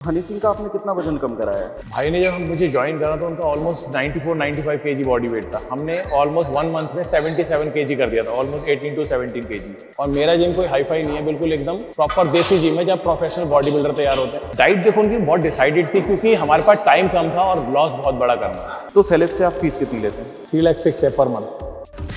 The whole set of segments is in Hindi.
हनी सिंह का आपने कितना वजन कम करा है? भाई ने जब मुझे ज्वाइन करा तो उनका ऑलमोस्ट 94-95 केजी बॉडी वेट था। हमने ऑलमोस्ट 1 मंथ में 77 केजी कर दिया था, ऑलमोस्ट 18 to 17 केजी। और मेरा जिम कोई हाई फाई नहीं है, बिल्कुल एकदम प्रॉपर देसी जिम है जब प्रोफेशनल बॉडी बिल्डर तैयार होते हैं। डाइट देखो उनकी बहुत डिसाइडेड थी क्योंकि हमारे पास टाइम कम था और लॉस बहुत बड़ा करना था। तो सेलेब से आप फीस कितनी लेते हैं? 3 लाख फिक्स है पर मंथ।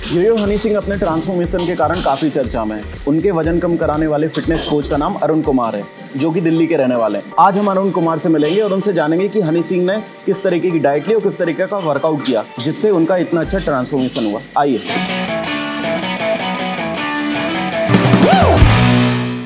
यो हनी सिंह अपने ट्रांसफॉर्मेशन के कारण काफी चर्चा में है। उनके वजन कम कराने वाले फिटनेस कोच का नाम अरुण कुमार है, जो कि दिल्ली के रहने वाले हैं। आज हम अरुण कुमार से मिलेंगे और उनसे जानेंगे कि हनी सिंह ने किस तरीके की डाइट ली और किस तरीके का वर्कआउट किया जिससे उनका इतना अच्छा ट्रांसफॉर्मेशन हुआ। आइए।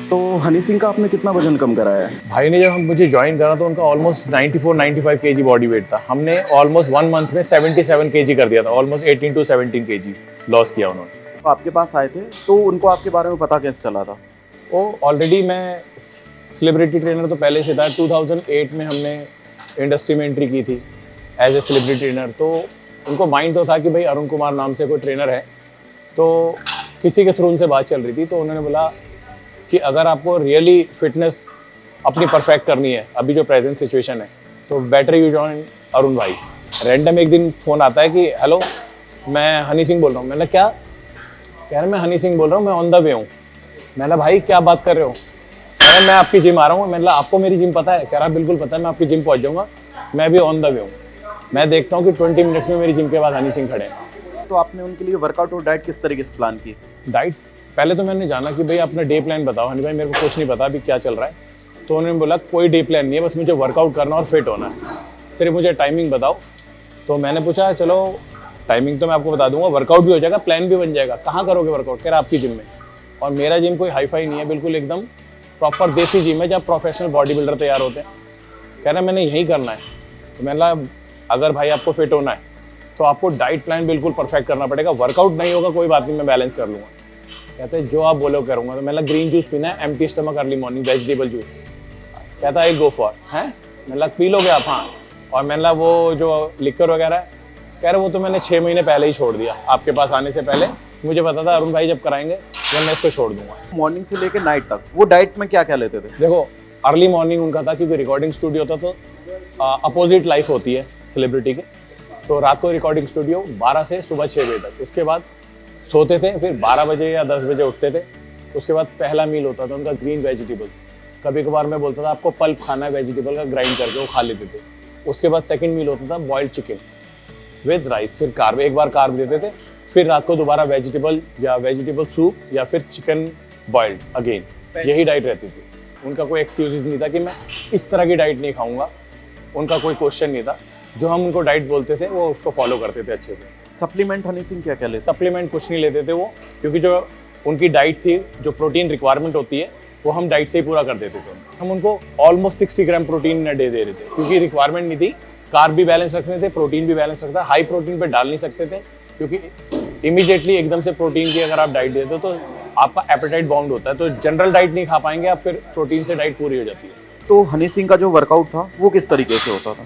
तो हनी सिंह का आपने कितना वजन कम करा है? भाई ने जब मुझे ज्वाइन करा तो उनका ऑलमोस्ट 94-95 केजी बॉडी वेट था। हमने ऑलमोस्ट 1 मंथ में 77 केजी कर दिया था, ऑलमोस्ट 18 to 17 केजी लॉस किया उन्होंने। तो आपके पास आए थे तो उनको आपके बारे में पता कैसे चला था? वो ऑलरेडी मैं सेलिब्रिटी ट्रेनर तो पहले से था। 2008 में हमने इंडस्ट्री में एंट्री की थी एज ए सेलिब्रिटी ट्रेनर। तो उनको माइंड तो था कि भाई अरुण कुमार नाम से कोई ट्रेनर है, तो किसी के थ्रू उनसे बात चल रही थी। तो उन्होंने बोला कि अगर आपको रियली फिटनेस अपनी परफेक्ट करनी है अभी जो प्रेजेंट सिचुएशन है, तो बेटर यू जॉइन अरुण भाई। रैंडम एक दिन फ़ोन आता है कि हेलो मैं हनी सिंह बोल रहा हूँ। मैंने क्या कह रहे, मैं हनी सिंह बोल रहा हूँ, मैं ऑन द वे हूँ। मैंने क्या क्या बात कर रहे हो? कह रहे मैं आपकी जिम आ रहा हूँ। मैंने आपको मेरी जिम पता है? कह रहा बिल्कुल पता है, मैं आपकी जिम पहुँच जाऊँगा, मैं अभी ऑन द वे हूँ। मैं देखता हूँ कि 20 मिनट्स में मेरी जिम के बाद हनी सिंह खड़े हैं। तो आपने उनके लिए वर्कआउट और डाइट किस तरीके से प्लान की? डाइट पहले तो मैंने जाना कि भाई अपना डे प्लान बताओ हनी भाई, मेरे को कुछ नहीं पता अभी क्या चल रहा है। तो उन्होंने बोला कोई डे प्लान नहीं है, बस मुझे वर्कआउट करना और फिट होना है, सिर्फ मुझे टाइमिंग बताओ। तो मैंने पूछा चलो टाइमिंग तो मैं आपको बता दूंगा, वर्कआउट भी हो जाएगा, प्लान भी बन जाएगा। कहाँ करोगे वर्कआउट? कह रहा आपकी जिम में। और मेरा जिम कोई हाई फाई नहीं है, बिल्कुल एकदम प्रॉपर देसी जिम है जब प्रोफेशनल बॉडी बिल्डर तैयार होते हैं। कह रहे मैंने यही करना है। तो मैंने अगर भाई आपको फिट होना है तो आपको डाइट प्लान बिल्कुल परफेक्ट करना पड़ेगा। वर्कआउट नहीं होगा कोई बात नहीं, मैं बैलेंस कर लूँगा। कहते हैं जो आप बोलो करूँगा। तो मैंने ग्रीन जूस पीना है, empty stomach early morning, vegetable juice. कहता है गो फॉर है। मैंने पी लोगे आप? हाँ। और मैंने वो जो लिक्कर वगैरह है, कह रहे वो तो मैंने 6 महीने पहले ही छोड़ दिया, आपके पास आने से पहले मुझे पता था अरुण भाई जब कराएंगे जब मैं इसको छोड़ दूंगा। मॉर्निंग से लेकर नाइट तक वो डाइट में क्या क्या लेते थे? देखो अर्ली मॉर्निंग उनका था क्योंकि रिकॉर्डिंग स्टूडियो था, तो अपोजिट लाइफ होती है सेलिब्रिटी की। तो रात को रिकॉर्डिंग स्टूडियो 12 से सुबह 6 बजे तक, उसके बाद सोते थे, फिर 12 बजे या 10 बजे उठते थे। उसके बाद पहला मील होता था उनका ग्रीन वेजिटेबल्स। कभी कभार मैं बोलता था आपको पल्प खाना है वेजिटेबल का, ग्राइंड करके वो खा लेते थे। उसके बाद सेकंड मील होता था बॉइल्ड चिकन विद राइस, फिर कार्ब, एक बार कार्ब देते थे। फिर रात को दोबारा वेजिटेबल या वेजिटेबल सूप या फिर चिकन बॉइल्ड अगेन, यही डाइट रहती थी। उनका कोई एक्सक्यूज नहीं था कि मैं इस तरह की डाइट नहीं खाऊंगा, उनका कोई क्वेश्चन नहीं था। जो हम उनको डाइट बोलते थे वो उसको फॉलो करते थे अच्छे से। सप्लीमेंट हनी सिंह क्या क्या लेते? सप्लीमेंट कुछ नहीं लेते थे वो, क्योंकि जो उनकी डाइट थी, जो प्रोटीन रिक्वायरमेंट होती है वो हम डाइट से ही पूरा कर देते थे। हम उनको almost 60 gram protein in day they रहे थे क्योंकि रिक्वायरमेंट नहीं थी। कार्ब भी बैलेंस रखते थे, प्रोटीन भी बैलेंस रखता। हाई प्रोटीन पे डाल नहीं सकते थे क्योंकि इमीडिएटली एकदम से प्रोटीन की अगर आप डाइट देते हो तो आपका एपेटाइट बाउंड होता है, तो जनरल डाइट नहीं खा पाएंगे आप, फिर प्रोटीन से डाइट पूरी हो जाती है। तो हनी सिंह का जो वर्कआउट था वो किस तरीके से होता था?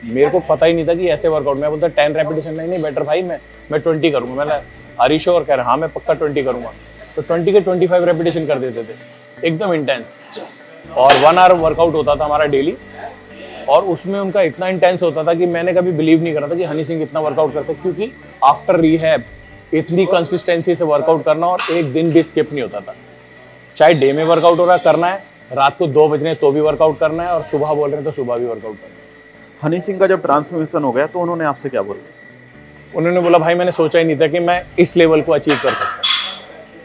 मेरे को पता ही नहीं था कि ऐसे वर्कआउट। मैं बोलता 10 रेपिटेशन नहीं बेटर भाई मैं 20 करूँगा। मैंने हरीश और कह रहा हाँ मैं पक्का 20 करूँगा। तो 20 के 25 रेपिटेशन कर देते थे एकदम इंटेंस। और 1 आवर वर्कआउट होता था हमारा डेली, और उसमें उनका इतना इंटेंस होता था कि मैंने कभी बिलीव नहीं करा था कि हनी सिंह इतना वर्कआउट करते, क्योंकि आफ्टर रिहैब इतनी कंसिस्टेंसी से वर्कआउट करना और एक दिन भी स्किप नहीं होता था। चाहे डे में वर्कआउट हो रहा करना है, रात को 2 बज रहे तो भी वर्कआउट करना है, और सुबह बोल रहे हैं तो सुबह भी वर्कआउट करना है। हनी सिंह का जब ट्रांसफॉर्मेशन हो गया तो उन्होंने आपसे क्या बोला? उन्होंने बोला भाई मैंने सोचा ही नहीं था कि मैं इस लेवल को अचीव कर सकता।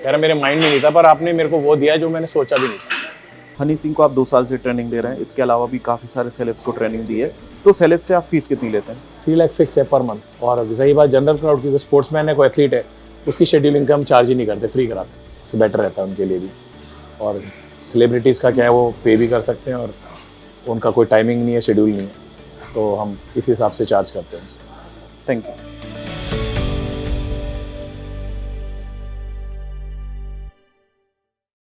कह रहा मेरे माइंड में नहीं था, पर आपने मेरे को वो दिया जो मैंने सोचा भी नहीं था। हनी सिंह को आप 2 साल से ट्रेनिंग दे रहे हैं, इसके अलावा भी काफ़ी सारे सेलेब्स को ट्रेनिंग दी है। तो सेलेब से आप फीस कितनी लेते हैं? 3 लाख फिक्स है पर मंथ। और रही बात जनरल क्राउड की, स्पोर्ट्समैन है, कोई एथलीट है, उसकी शेड्यूलिंग का हम चार्ज ही नहीं करते, फ्री कराते, उससे बेटर रहता है उनके लिए भी। और सेलिब्रिटीज़ का क्या है, वो पे भी कर सकते हैं और उनका कोई टाइमिंग नहीं है, शेड्यूल नहीं है, तो हम इस हिसाब से चार्ज करते हैं। Thank you.